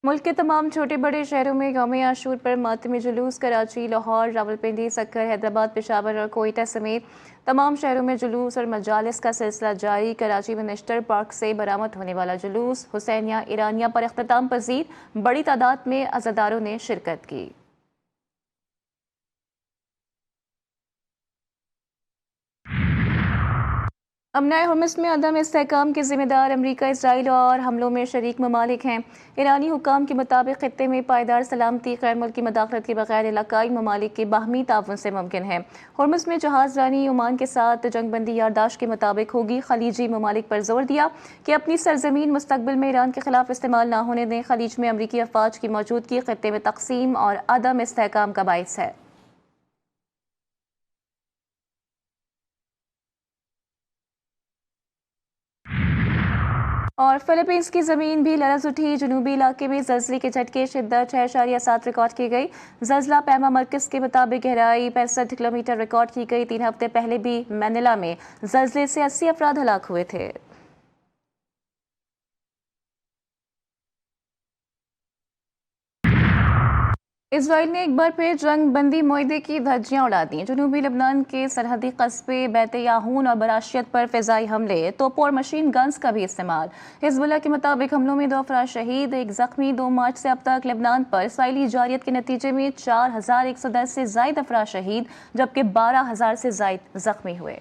मुल्क के तमाम छोटे बड़े शहरों में यौम आशूर पर मातमी जुलूस कराची, लाहौर, रावलपिंडी, सक्कर, हैदराबाद, पेशावर और कोयटा समेत तमाम शहरों में जुलूस और मजालिस का सिलसिला जारी। कराची में नेशनल पार्क से बरामद होने वाला जुलूस हुसैनिया ईरानिया पर अख्ताम पजीर बड़ी तादाद में अज़ादारों ने शिरकत की। अमना हुर्मुज़ में अदम इस्तेहकाम के ज़िम्मेदार अमरीका, इसराइल और हमलों में शरीक ममालिक हैं। ईरानी हुक्काम के मुताबिक खित्ते में पायदार सलामती गैर मुल्की मदाखलत के बगैर इलाकाई ममालिक के बाहमी ताउन से मुमकिन है। हुर्मुज़ में जहाज़ रानी ओमान के साथ जंगबंदी यारदाश्त के मुताबिक होगी। खलीजी ममालिक पर जोर दिया कि अपनी सरजमीन मुस्तकबिल में ईरान के खिलाफ इस्तेमाल न होने दें। खलीज में अमरीकी अफवाज की मौजूदगी खित्ते में तकसीम और अदम इस्तेहकाम का बाइस है। और फिलीपींस की ज़मीन भी लरज़ उठी। जनूबी इलाके में ज़लज़ले के झटके शिद्दत 6.7 रिकॉर्ड की गई। ज़लज़ला पैमा मरकज़ के मुताबिक गहराई 65 किलोमीटर रिकॉर्ड की गई। 3 हफ्ते पहले भी मैनिला में ज़लज़ले से 80 अफराद हलाक हुए थे। इसराइल ने एक बार फिर जंग बंदी मुआहदे की धज्जियां उड़ा दी। जनूबी लबनान के सरहदी कस्बे बैत याहून और बराशियत पर फ़िज़ाई हमले, तोपों और मशीन गन्स का भी इस्तेमाल। हिज़्बुल्लाह के मुताबिक हमलों में 2 अफराद शहीद, 1 ज़ख्मी। 2 मार्च से अब तक लबनान पर इसराइली जारियत के नतीजे में 4110 से ज़ायद अफराद शहीद, जबकि 12,000 से ज़ायद ज़ख्मी हुए।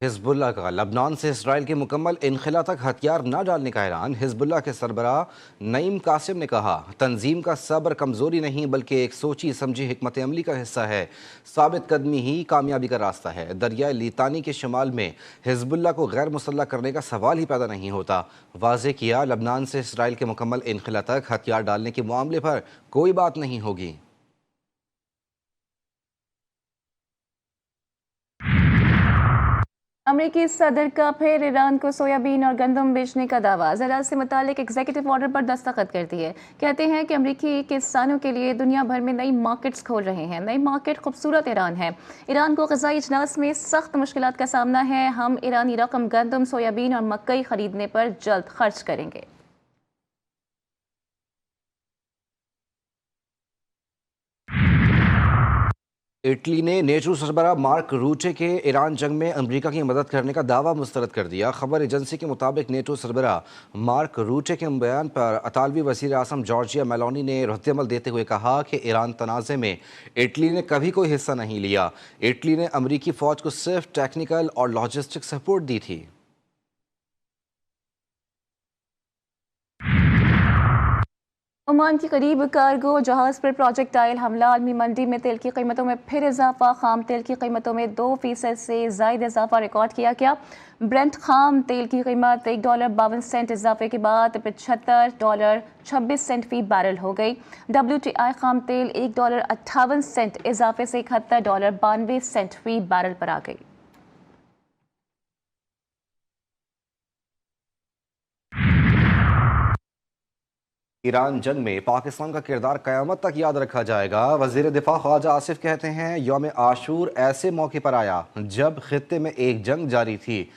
हिजबुल्लाह का लबनान से इसराइल के मुकम्मल इनखला तक हथियार न डालने का ऐलान। हिजबुल्लाह के सरबराह नईम कासिम ने कहा, तंजीम का सब्र कमज़ोरी नहीं बल्कि एक सोची समझी हिकमत अमली का हिस्सा है। साबित कदमी ही कामयाबी का रास्ता है। दरिया लीतानी के शुमाल में हिजबुल्लाह को गैर मुसल्लह करने का सवाल ही पैदा नहीं होता। वाज़े किया, लबनान से इसराइल के मुकम्मल इनखला तक हथियार डालने के मामले पर कोई बात नहीं होगी। अमरीकी सदर का फिर ईरान को सोयाबीन और गंदम बेचने का दावा। ज़राअत से मुतालिक एग्जीक्यूटिव ऑर्डर पर दस्तखत कर दिए। कहते हैं कि अमरीकी किसानों के लिए दुनिया भर में नई मार्केट्स खोल रहे हैं। नई मार्केट खूबसूरत ईरान है। ईरान को ग़िज़ाई इजलास में सख्त मुश्किलात का सामना है। हम ईरानी रकम गंदम, सोयाबीन और मकई खरीदने पर जल्द खर्च करेंगे। इटली ने नेटो सरबराह मार्क रूटे के ईरान जंग में अमेरिका की मदद करने का दावा मुस्तरद कर दिया। खबर एजेंसी के मुताबिक नेटो सरबराह मार्क रूटे के बयान पर अतालवी वज़ीर आज़म जॉर्जिया मेलोनी ने रद्दअमल देते हुए कहा कि ईरान तनाज़े में इटली ने कभी कोई हिस्सा नहीं लिया। इटली ने अमरीकी फ़ौज को सिर्फ टेक्निकल और लॉजिस्टिक सपोर्ट दी थी। ओमान की करीब कार्गो जहाज़ पर प्रोजेक्टाइल हमला। आलमी मंडी में तेल की कीमतों में फिर इजाफा। खाम तेल की कीमतों में 2% से ज़ायद इजाफा रिकॉर्ड किया गया। ब्रेंट खाम तेल की कीमत $1.52 इजाफे के बाद $75.26 फी बैरल हो गई। WTI खाम तेल $1.58 इजाफे से $71.92 फी बैरल पर आ गई। ईरान जंग में पाकिस्तान का किरदार क़यामत तक याद रखा जाएगा। वज़ीर दिफा ख्वाजा आसिफ कहते हैं, यौम आशूर ऐसे मौके पर आया जब खित्ते में एक जंग जारी थी।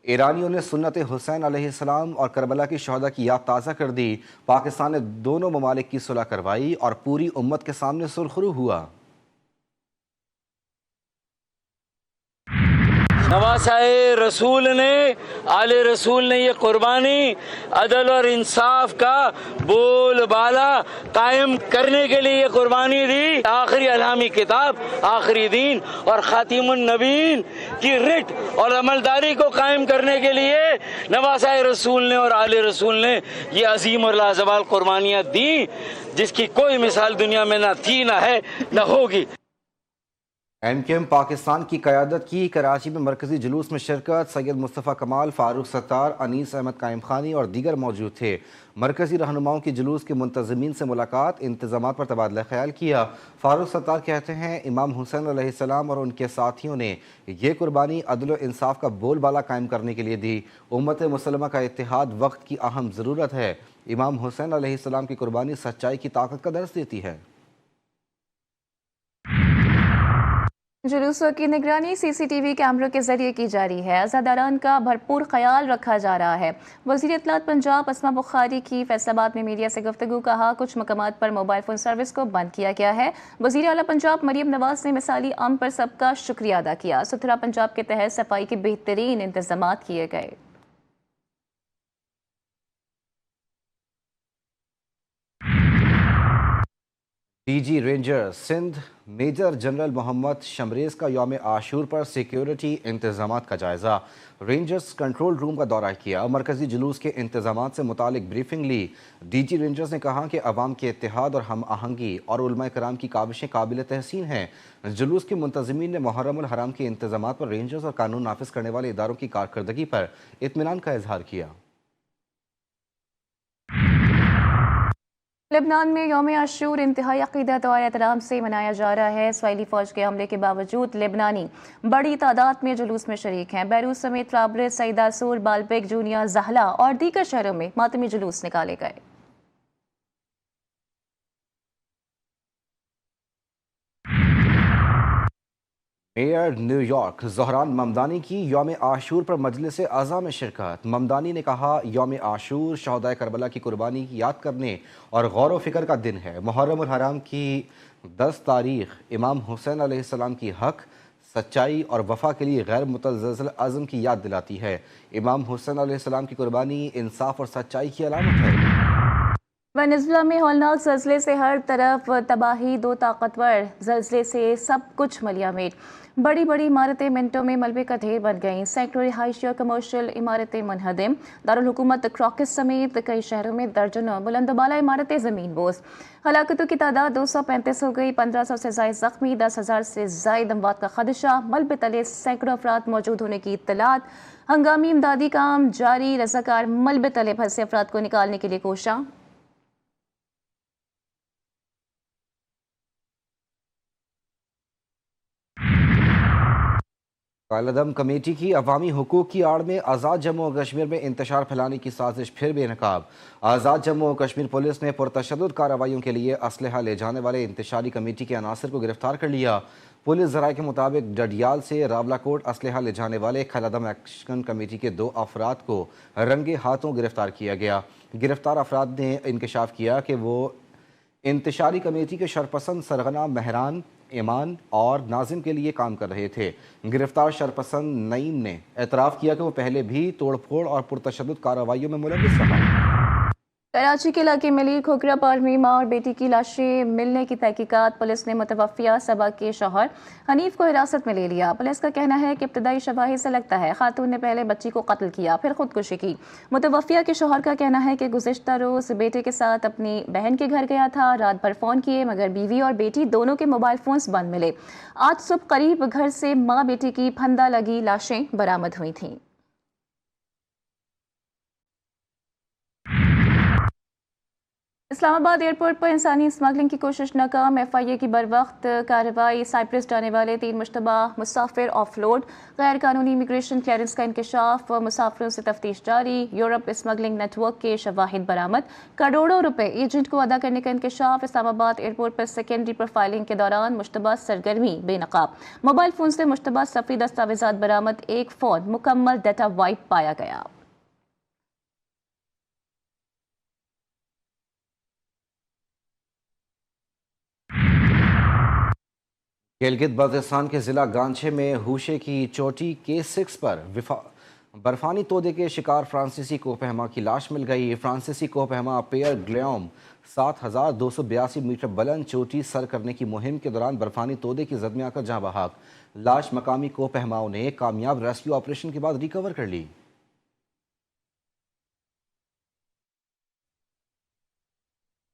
ईरानियों ने सुन्नत हुसैन अलैहिस्सलाम और करबला की शहदा की याद ताज़ा कर दी। पाकिस्तान ने दोनों ममालिक की सुलह करवाई और पूरी उम्मत के सामने सुरखरू हुआ। नवासाए रसूल ने, आले रसूल ने ये कुर्बानी अदल और इंसाफ का बोलबाला कायम करने के लिए ये कुर्बानी दी। आखिरी अलामी किताब, आखिरी दीन और खातिमुन नबीन की रिट और अमलदारी को कायम करने के लिए नवासाए रसूल ने और आले रसूल ने ये अजीम और लाजवाल कुर्बानियाँ दी, जिसकी कोई मिसाल दुनिया में ना थी, ना है, न होगी। MKM पाकिस्तान की क़यादत की कराची में मरकजी जुलूस में शिरकत। सैयद मुस्तफ़ा कमाल, फ़ारूक सत्तार, अनीस अहमद कायम खानी और दीगर मौजूद थे। मरकजी रहनुमाओं की जुलूस के मुंतज़मीन से मुलाकात, इंतज़ामात पर तबादला ख्याल किया। फ़ारूक सत्तार कहते हैं, इमाम हुसैन अलैहिस्सलाम और उनके साथियों ने यह कुर्बानी अदल व इंसाफ का बोलबाला कायम करने के लिए दी। उम्मत मुसलमा का इत्तेहाद वक्त की अहम ज़रूरत है। इमाम हुसैन अलैहिस्सलाम की कुर्बानी सच्चाई की ताकत का दर्स देती है। जुलूसों की निगरानी सीसीटीवी कैमरों के जरिए की जा रही है। अज़ादारान का भरपूर ख्याल रखा जा रहा है। वज़ीर इत्तलात पंजाब अस्मा बुखारी की फैसलाबाद में मीडिया से गुफ्तगू। कहा, कुछ मकामात पर मोबाइल फ़ोन सर्विस को बंद किया गया है। वज़ीर आला पंजाब मरियम नवाज ने मिसाली अमन पर सबका शुक्रिया अदा किया। सुथरा पंजाब के तहत सफाई के बेहतरीन इंतजाम किए गए। DG ranger Sindh major general Mohammad Shamraiz का यौम आशूर पर सिक्योरिटी इंतजाम का जायजा। रेंजर्स कंट्रोल रूम का दौरा किया, मरकजी जुलूस के इंतजाम से मुतालिक ब्रीफिंग ली। डीजी रेंजर्स ने कहा कि अवाम के इत्तेहाद और हम आहंगी और उलमा कराम की काबिशें काबिल तहसीन हैं। जुलूस के मुंतज़मीन ने मुहर्रम उल हराम के इंतजाम पर रेंजर्स और कानून नाफिज करने वाले इदारों की कारकर्दगी पर इत्मीनान का इजहार किया। लेबनान में यौम आशूर इंतहाई अक़ीदत और एहतराम से मनाया जा रहा है। इसराइली फ़ौज के हमले के बावजूद लेबनानी बड़ी तादाद में जुलूस में शरीक हैं। बैरूत समेत त्राबलिस, सईदासूर, बालबेक, जूनिया, ज़हला और दीगर शहरों में मातमी जुलूस निकाले गए। मेयर न्यूयॉर्क ज़हरान ममदानी की यौम आशूर पर मजलिस अज़ा में शिरकत। ममदानी ने कहा, यौम आशूर शहदाए करबला की कुर्बानी की याद करने और गौर व फिक्र का दिन है। मुहर्रम उल हराम की 10 तारीख इमाम हुसैन अलैहिस्सलाम की हक, सच्चाई और वफा के लिए गैर मुतज़्ज़ल अज़म की याद दिलाती है। इमाम हुसैन अलैहिस्सलाम की कुर्बानी इंसाफ और सच्चाई की अलामत है। वेनेज़ुएला में हौलनाक ज़लज़ले से हर तरफ तबाही। 2 ताकतवर ज़लज़ले से सब कुछ मलियामेट। बड़ी बड़ी इमारतें मिनटों में मलबे का ढेर बन गईं। सैकड़ों रिहायशी और कमर्शियल इमारतें मुनहदम। दारुल हुकूमत क्रॉकस समेत कई शहरों में दर्जनों बुलंदबाला इमारतें ज़मीन बोस। हलाकतों की तादाद 235 हो गई। 1500 से ज़ायद ज़ख्मी, 10,000 से ज़ायद अमवात का खदशा। मलबे तले सैकड़ों अफराद मौजूद होने की इत्तलात। हंगामी इमदादी काम जारी। रज़ाकार मलबे तले फंसे अफराद को निकालने के लिए कोशिश। कालदम कमेटी की अवामी हुकूक की आड़ में आज़ाद जम्मू और कश्मीर में इंतशार फैलाने की साजिश फिर बेनकाब। आज़ाद जम्मू और कश्मीर पुलिस ने पुरतशद्दुद कार्रवाइयों के लिए असलहा ले जाने वाले इंतशारी कमेटी के अनासर को गिरफ्तार कर लिया। पुलिस ज़राए के मुताबिक डडियाल से रावलाकोट असलहा ले जाने वाले कालदम एक्शन कमेटी के 2 अफराद को रंगे हाथों गिरफ्तार किया गया। गिरफ्तार अफराद ने इंकशाफ किया कि वो इंतशारी कमेटी के शरपसंद सरगना महरान, ईमान और नाजिम के लिए काम कर रहे थे। गिरफ्तार शरपसंद नईम ने एतराफ़ किया कि वो पहले भी तोड़फोड़ और पुरतशद्दुद कार्रवाइयों में मुलव्विस रहा। कराची के इलाके मिली खोखरा पार में माँ और बेटी की लाशें मिलने की तहकीकात। पुलिस ने मुतवफ़िया सबा के शौहर हनीफ को हिरासत में ले लिया। पुलिस का कहना है कि इब्तदाई शवाहिद से लगता है खातून ने पहले बच्ची को कत्ल किया, फिर खुदकुशी की। मुतवफ़िया के शौहर का कहना है कि गुज़िश्ता रोज़ बेटे के साथ अपनी बहन के घर गया था। रात भर फ़ोन किए मगर बीवी और बेटी दोनों के मोबाइल फ़ोन्स बंद मिले। आज सुबह करीब घर से माँ बेटी की फंदा लगी लाशें बरामद हुई थीं। इस्लामाबाद एयरपोर्ट पर इंसानी स्मगलिंग की कोशिश नाकाम। FIA की बरवक्त कार्रवाई। साइप्रस जाने वाले 3 मुश्तबा मुसाफिर ऑफलोड। गैर कानूनी इमिग्रेशन क्लियरेंस का इंकशाफ। मुसाफिरों से तफ्तीश जारी। यूरोप स्मगलिंग नेटवर्क के शवाहिद बरामद। करोड़ों रुपए एजेंट को अदा करने का इंकशाफ। इस्लामाबाद एयरपोर्ट पर सेकेंडरी प्रोफाइलिंग के दौरान मुश्तबा सरगर्मी बेनकाब। मोबाइल फोन से मुश्तबा सफरी दस्तावेजात बरामद। एक फ़ोन मुकम्मल डाटा वाइप पाया गया। गिलगित बल्तिस्तान के ज़िला गांछे में हूशे की चोटी K6 पर बर्फानी तोदे के शिकार फ्रांसीसी कोहपहमा की लाश मिल गई। फ्रांसीसी कोहपहमा पियर ग्लेम 7,282 मीटर बुलंद चोटी सर करने की मुहिम के दौरान बर्फानी तोदे की जद में आकर जहाँ बहाक। लाश मकामी कोहपहमाओं ने कामयाब रेस्क्यू ऑपरेशन के बाद रिकवर कर ली।